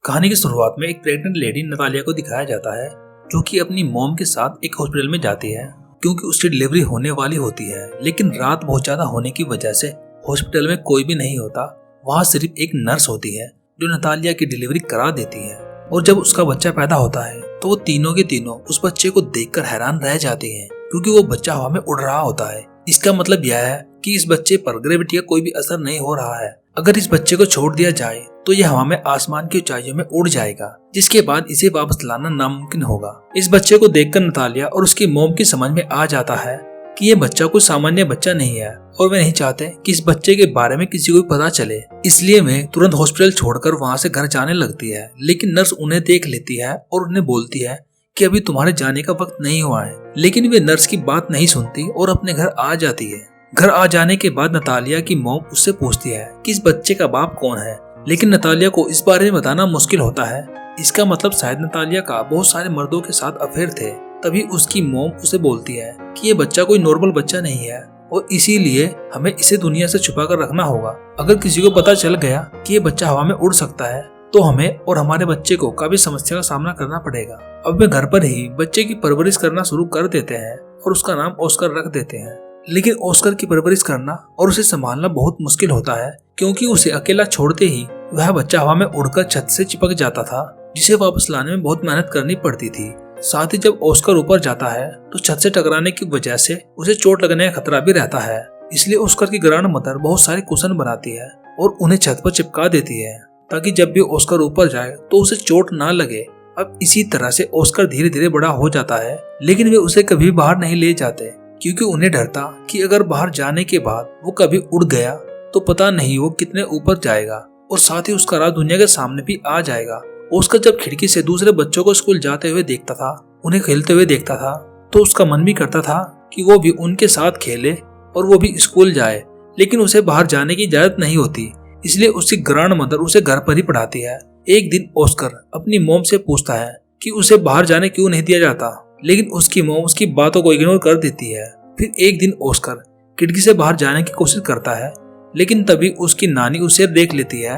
कहानी की शुरुआत में एक प्रेग्नेंट लेडी नतालिया को दिखाया जाता है जो कि अपनी मॉम के साथ एक हॉस्पिटल में जाती है क्योंकि उसकी डिलीवरी होने वाली होती है। लेकिन रात बहुत ज्यादा होने की वजह से हॉस्पिटल में कोई भी नहीं होता। वहाँ सिर्फ एक नर्स होती है जो नतालिया की डिलीवरी करा देती है। और जब उसका बच्चा पैदा होता है तो वो तीनों के तीनों उस बच्चे को देखकर हैरान रह जाती हैं क्योंकि वो बच्चा हवा में उड़ रहा होता है। इसका मतलब यह है कि इस बच्चे पर ग्रेविटी का कोई भी असर नहीं हो रहा है। अगर इस बच्चे को छोड़ दिया जाए तो यह हवा में आसमान की ऊंचाइयों में उड़ जाएगा, जिसके बाद इसे वापस लाना नामुमकिन होगा। इस बच्चे को देखकर नतालिया और उसकी मॉम की समझ में आ जाता है कि यह बच्चा कोई सामान्य बच्चा नहीं है और वे नहीं चाहते कि इस बच्चे के बारे में किसी को भी पता चले। इसलिए वे तुरंत हॉस्पिटल छोड़कर वहाँ से घर जाने लगती है। लेकिन नर्स उन्हें देख लेती है और उन्हें बोलती है कि अभी तुम्हारे जाने का वक्त नहीं हुआ है। लेकिन वे नर्स की बात नहीं सुनती और अपने घर आ जाती है। घर आ जाने के बाद नतालिया की मॉम उससे पूछती है कि इस बच्चे का बाप कौन है, लेकिन नतालिया को इस बारे में बताना मुश्किल होता है। इसका मतलब शायद नतालिया का बहुत सारे मर्दों के साथ अफेयर थे। तभी उसकी मॉम उसे बोलती है कि ये बच्चा कोई नॉर्मल बच्चा नहीं है और इसीलिए हमें इसे दुनिया से छुपा कर रखना होगा। अगर किसी को पता चल गया कि ये बच्चा हवा में उड़ सकता है तो हमें और हमारे बच्चे को काफी समस्या का सामना करना पड़ेगा। अब वे घर पर ही बच्चे की परवरिश करना शुरू कर देते हैं और उसका नाम ऑस्कर रख देते हैं। लेकिन ऑस्कर की परवरिश करना और उसे संभालना बहुत मुश्किल होता है क्योंकि उसे अकेला छोड़ते ही वह बच्चा हवा में उड़कर छत से चिपक जाता था, जिसे वापस लाने में बहुत मेहनत करनी पड़ती थी। साथ ही जब ऑस्कर ऊपर जाता है तो छत से टकराने की वजह से उसे चोट लगने का खतरा भी रहता है। इसलिए ऑस्कर की ग्रैंड मदर बहुत सारे कुशन बनाती है और उन्हें छत पर चिपका देती है ताकि जब भी ऑस्कर ऊपर जाए तो उसे चोट ना लगे। अब इसी तरह से ऑस्कर धीरे धीरे बड़ा हो जाता है, लेकिन वे उसे कभी बाहर नहीं ले जाते क्योंकि उन्हें डर था कि अगर बाहर जाने के बाद वो कभी उड़ गया तो पता नहीं वो कितने ऊपर जाएगा और साथ ही उसका राज दुनिया के सामने भी आ जाएगा। ऑस्कर जब खिड़की से दूसरे बच्चों को स्कूल जाते हुए देखता था, उन्हें खेलते हुए देखता था, तो उसका मन भी करता था कि वो भी उनके साथ खेले और वो भी स्कूल जाए। लेकिन उसे बाहर जाने की इजाजत नहीं होती, इसलिए उसकी ग्रैंड मदर उसे घर पर ही पढ़ाती है। एक दिन ऑस्कर अपनी मॉम से पूछता है कि उसे बाहर जाने क्यों नहीं दिया जाता, लेकिन उसकी मॉम उसकी बातों को इग्नोर कर देती है। फिर एक दिन ऑस्कर खिड़की से बाहर जाने की कोशिश करता है, लेकिन तभी उसकी नानी उसे देख लेती है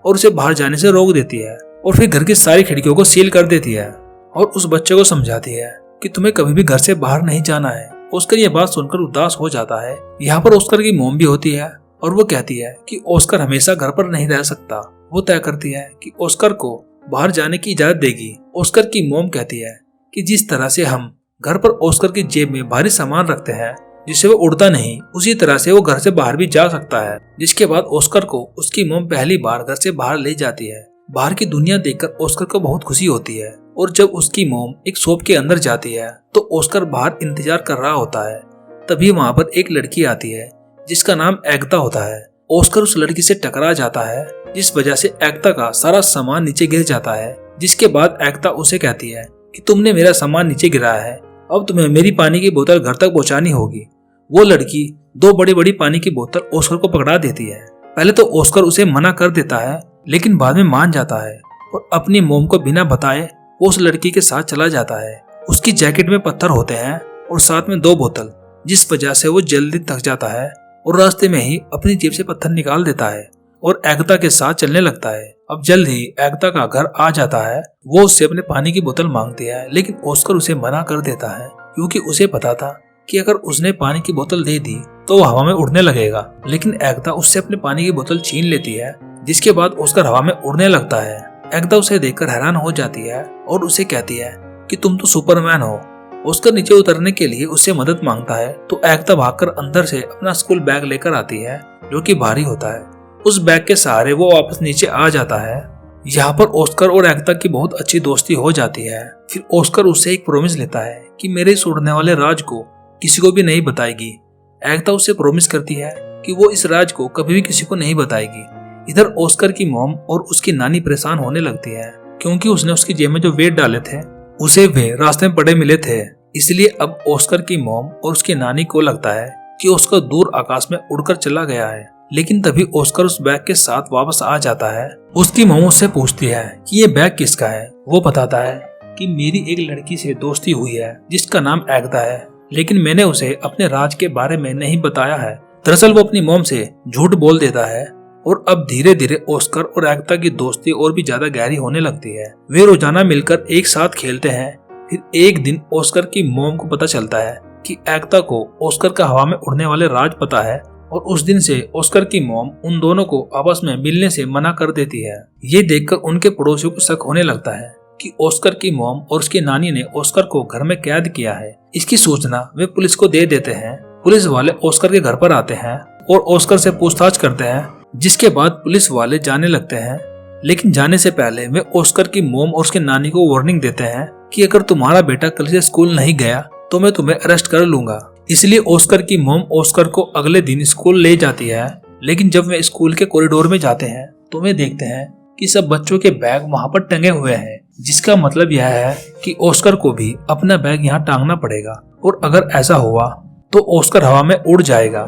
और उसे बाहर जाने से रोक देती है और फिर घर की सारी खिड़कियों को सील कर देती है और उस बच्चे को समझाती है कि तुम्हें कभी भी घर से बाहर नहीं जाना है। ऑस्कर ये बात सुनकर उदास हो जाता है। यहाँ पर ऑस्कर की मॉम भी होती है और वो कहती है कि ऑस्कर हमेशा घर पर नहीं रह सकता। वो तय करती है कि ऑस्कर को बाहर जाने की इजाजत देगी। ऑस्कर की मॉम कहती है कि जिस तरह से हम घर पर ऑस्कर की जेब में भारी सामान रखते हैं जिससे वो उड़ता नहीं, उसी तरह से वो घर से बाहर भी जा सकता है। जिसके बाद ऑस्कर को उसकी मॉम पहली बार घर से बाहर ले जाती है। बाहर की दुनिया देखकर ऑस्कर को बहुत खुशी होती है और जब उसकी मॉम एक शॉप के अंदर जाती है तो ऑस्कर बाहर इंतजार कर रहा होता है। तभी वहाँ पर एक लड़की आती है जिसका नाम एगता होता है। ऑस्कर उस लड़की से टकरा जाता है जिस वजह से एगता का सारा सामान नीचे गिर जाता है। जिसके बाद एगता उसे कहती है कि तुमने मेरा सामान नीचे गिराया है, अब तुम्हें मेरी पानी की बोतल घर तक पहुंचानी होगी। वो लड़की दो बड़ी बड़ी पानी की बोतल ऑस्कर को पकड़ा देती है। पहले तो ऑस्कर उसे मना कर देता है, लेकिन बाद में मान जाता है और अपनी मॉम को बिना बताए वो उस लड़की के साथ चला जाता है। उसकी जैकेट में पत्थर होते हैं और साथ में दो बोतल, जिस वजह से वो जल्दी थक जाता है और रास्ते में ही अपनी जेब से पत्थर निकाल देता है और एगता के साथ चलने लगता है। अब जल्द ही एगता का घर आ जाता है। वो उससे अपने पानी की बोतल मांगती है, लेकिन ऑस्कर उसे मना कर देता है क्योंकि उसे पता था कि अगर उसने पानी की बोतल दे दी तो वो हवा में उड़ने लगेगा। लेकिन एगता उससे अपने पानी की बोतल छीन लेती है, जिसके बाद ऑस्कर हवा में उड़ने लगता है। एगता उसे देखकर हैरान हो जाती है और उसे कहती है कि तुम तो सुपरमैन हो। ऑस्कर नीचे उतरने के लिए उससे मदद मांगता है तो एगता भागकर अंदर से अपना स्कूल बैग लेकर आती है जो कि भारी होता है। उस बैग के सहारे वो वापस नीचे आ जाता है। यहाँ पर ऑस्कर और एगता की बहुत अच्छी दोस्ती हो जाती है। फिर ऑस्कर उससे एक प्रॉमिस लेता है कि मेरे इस उड़ने वाले राज को किसी को भी नहीं बताएगी। एगता उससे प्रॉमिस करती है कि वो इस राज को कभी भी किसी को नहीं बताएगी। इधर ऑस्कर की मॉम और उसकी नानी परेशान होने लगती है क्योंकि उसने उसकी जेब में जो वेट डाले थे उसे वे रास्ते में पड़े मिले थे। इसलिए अब ऑस्कर की मॉम और उसकी नानी को लगता है कि ऑस्कर दूर आकाश में उड़कर चला गया है। लेकिन तभी ऑस्कर उस बैग के साथ वापस आ जाता है। उसकी मॉम उससे पूछती है कि ये बैग किसका है। वो बताता है कि मेरी एक लड़की से दोस्ती हुई है जिसका नाम एगता है, लेकिन मैंने उसे अपने राज के बारे में नहीं बताया है। दरअसल वो अपनी मॉम से झूठ बोल देता है और अब धीरे धीरे ऑस्कर और एगाथा की दोस्ती और भी ज्यादा गहरी होने लगती है। वे रोजाना मिलकर एक साथ खेलते हैं। फिर एक दिन ऑस्कर की मॉम को पता चलता है कि एगाथा को ऑस्कर का हवा में उड़ने वाले राज पता है और उस दिन से ऑस्कर की मॉम उन दोनों को आपस में मिलने से मना कर देती है। ये देखकर उनके पड़ोसियों को शक होने लगता है कि ऑस्कर की मॉम और उसकी नानी ने ऑस्कर को घर में कैद किया है। इसकी सूचना वे पुलिस को दे देते हैं। पुलिस वाले ऑस्कर के घर पर आते हैं और ऑस्कर से पूछताछ करते हैं, जिसके बाद पुलिस वाले जाने लगते हैं। लेकिन जाने से पहले वे ऑस्कर की मॉम और उसके नानी को वार्निंग देते हैं कि अगर तुम्हारा बेटा कल से स्कूल नहीं गया तो मैं तुम्हें अरेस्ट कर लूंगा। इसलिए ऑस्कर की मॉम ऑस्कर को अगले दिन स्कूल ले जाती है। लेकिन जब वे स्कूल के कॉरिडोर में जाते हैं तो वे देखते हैं कि सब बच्चों के बैग वहाँ पर टंगे हुए हैं, जिसका मतलब यह है कि ऑस्कर को भी अपना बैग यहाँ टांगना पड़ेगा और अगर ऐसा हुआ तो ऑस्कर हवा में उड़ जाएगा।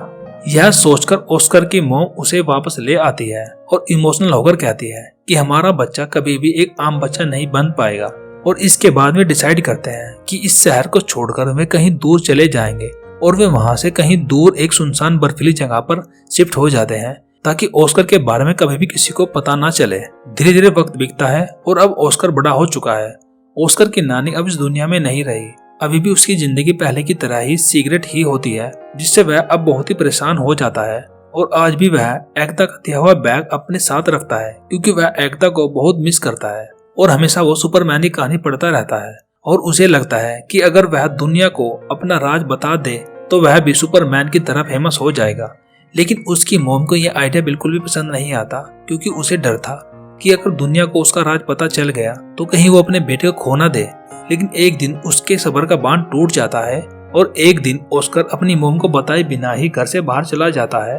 यह सोचकर ऑस्कर की मॉम उसे वापस ले आती है और इमोशनल होकर कहती है कि हमारा बच्चा कभी भी एक आम बच्चा नहीं बन पाएगा। और इसके बाद वे डिसाइड करते हैं कि इस शहर को छोड़कर वे कहीं दूर चले जाएंगे और वे वहां से कहीं दूर एक सुनसान बर्फीली जगह पर शिफ्ट हो जाते हैं ताकि ऑस्कर के बारे में कभी भी किसी को पता ना चले। धीरे धीरे वक्त बीतता है और अब ऑस्कर बड़ा हो चुका है। ऑस्कर की नानी अब इस दुनिया में नहीं रही। अभी भी उसकी जिंदगी पहले की तरह ही सीक्रेट ही होती है, जिससे वह अब बहुत ही परेशान हो जाता है। और आज भी वह एगाथा का दिया हुआ बैग अपने साथ रखता है क्योंकि वह एगाथा को बहुत मिस करता है और हमेशा वो सुपरमैन की कहानी पढ़ता रहता है। और उसे लगता है कि अगर वह दुनिया को अपना राज बता दे तो वह भी सुपरमैन की तरह फेमस हो जाएगा। लेकिन उसकी मॉम को यह आइडिया बिल्कुल भी पसंद नहीं आता क्योंकि उसे डर था कि अगर दुनिया को उसका राज पता चल गया तो कहीं वो अपने बेटे को खो ना दे। लेकिन एक दिन उसके सब्र का बांध टूट जाता है और एक दिन ऑस्कर अपनी मॉम को बताए बिना ही घर से बाहर चला जाता है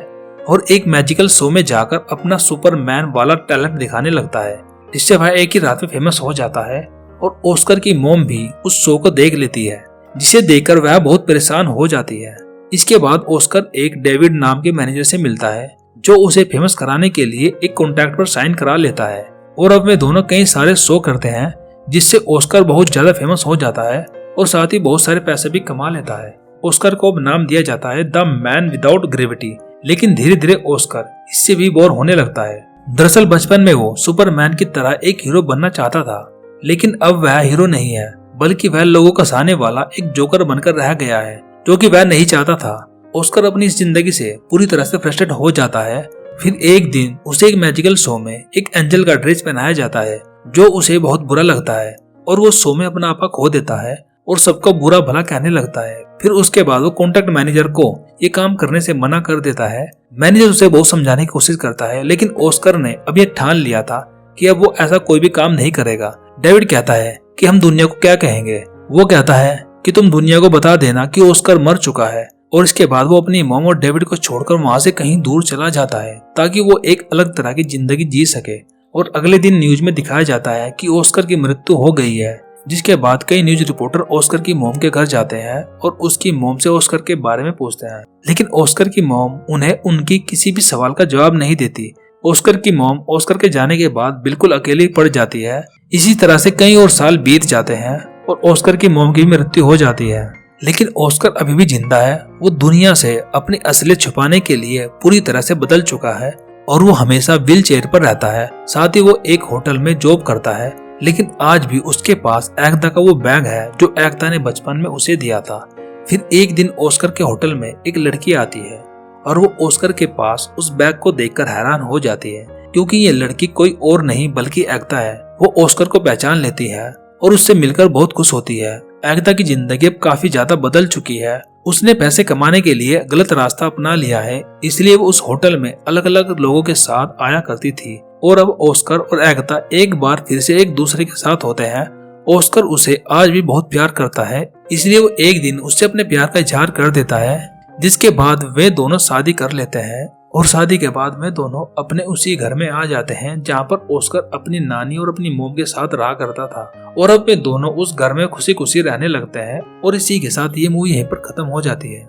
और एक मैजिकल शो में जाकर अपना सुपरमैन वाला टैलेंट दिखाने लगता है, जिससे वह एक ही रात में फेमस हो जाता है। और ऑस्कर की मॉम भी उस शो को देख लेती है, जिसे देखकर वह बहुत परेशान हो जाती है। इसके बाद ऑस्कर एक डेविड नाम के मैनेजर से मिलता है जो उसे फेमस कराने के लिए एक कॉन्ट्रैक्ट पर साइन करा लेता है। और अब वे दोनों कई सारे शो करते हैं, जिससे ऑस्कर बहुत ज्यादा फेमस हो जाता है और साथ ही बहुत सारे पैसे भी कमा लेता है। ऑस्कर को अब नाम दिया जाता है द मैन विदाउट ग्रेविटी। लेकिन धीरे धीरे ऑस्कर इससे भी बोर होने लगता है। दरअसल बचपन में वो सुपरमैन की तरह एक हीरो बनना चाहता था, लेकिन अब वह हीरो नहीं है बल्कि वह लोगों का हंसाने वाला एक जोकर बनकर रह गया है, जो कि वह नहीं चाहता था। ऑस्कर अपनी इस जिंदगी से पूरी तरह से फ्रस्ट्रेट हो जाता है। फिर एक दिन उसे एक मैजिकल शो में एक एंजल का ड्रेस पहनाया जाता है, जो उसे बहुत बुरा लगता है और वो शो में अपना आपा खो देता है और सबको बुरा भला कहने लगता है। फिर उसके बाद वो कॉन्ट्रैक्ट मैनेजर को ये काम करने से मना कर देता है। मैनेजर उसे बहुत समझाने की कोशिश करता है, लेकिन ऑस्कर ने अब ये ठान लिया था कि अब वो ऐसा कोई भी काम नहीं करेगा। डेविड कहता है कि हम दुनिया को क्या कहेंगे। वो कहता है कि तुम दुनिया को बता देना कि ऑस्कर मर चुका है। और इसके बाद वो अपनी मॉम और डेविड को छोड़कर वहां से कहीं दूर चला जाता है ताकि वो एक अलग तरह की जिंदगी जी सके। और अगले दिन न्यूज में दिखाया जाता है कि ऑस्कर की मृत्यु हो गई है, जिसके बाद कई न्यूज रिपोर्टर ऑस्कर की मॉम के घर जाते हैं और उसकी मॉम से ऑस्कर के बारे में पूछते हैं। लेकिन ऑस्कर की मॉम उन्हें उनकी किसी भी सवाल का जवाब नहीं देती। ऑस्कर की मॉम ऑस्कर के जाने के बाद बिल्कुल अकेली पड़ जाती है। इसी तरह से कई और साल बीत जाते हैं और ऑस्कर की मॉम की मृत्यु हो जाती है। लेकिन ऑस्कर अभी भी जिंदा है। वो दुनिया से अपनी असलियत छुपाने के लिए पूरी तरह से बदल चुका है और वो हमेशा व्हील चेयर पर रहता है। साथ ही वो एक होटल में जॉब करता है। लेकिन आज भी उसके पास एगाथा का वो बैग है जो एगाथा ने बचपन में उसे दिया था। फिर एक दिन ऑस्कर के होटल में एक लड़की आती है और वो ऑस्कर के पास उस बैग को देखकर हैरान हो जाती है, क्योंकि ये लड़की कोई और नहीं बल्कि एगाथा है। वो ऑस्कर को पहचान लेती है और उससे मिलकर बहुत खुश होती है। एगाथा की जिंदगी अब काफी ज्यादा बदल चुकी है। उसने पैसे कमाने के लिए गलत रास्ता अपना लिया है, इसलिए वो उस होटल में अलग अलग लोगों के साथ आया करती थी। और अब ऑस्कर और एगाथा एक बार फिर से एक दूसरे के साथ होते हैं। ऑस्कर उसे आज भी बहुत प्यार करता है, इसलिए वो एक दिन उससे अपने प्यार का इजहार कर देता है, जिसके बाद वे दोनों शादी कर लेते हैं। और शादी के बाद वे दोनों अपने उसी घर में आ जाते हैं जहाँ पर ऑस्कर अपनी नानी और अपनी मॉम के साथ रहा करता था। और अब वे दोनों उस घर में खुशी खुशी रहने लगते हैं। और इसी के साथ ये मूवी यहीं पर खत्म हो जाती है।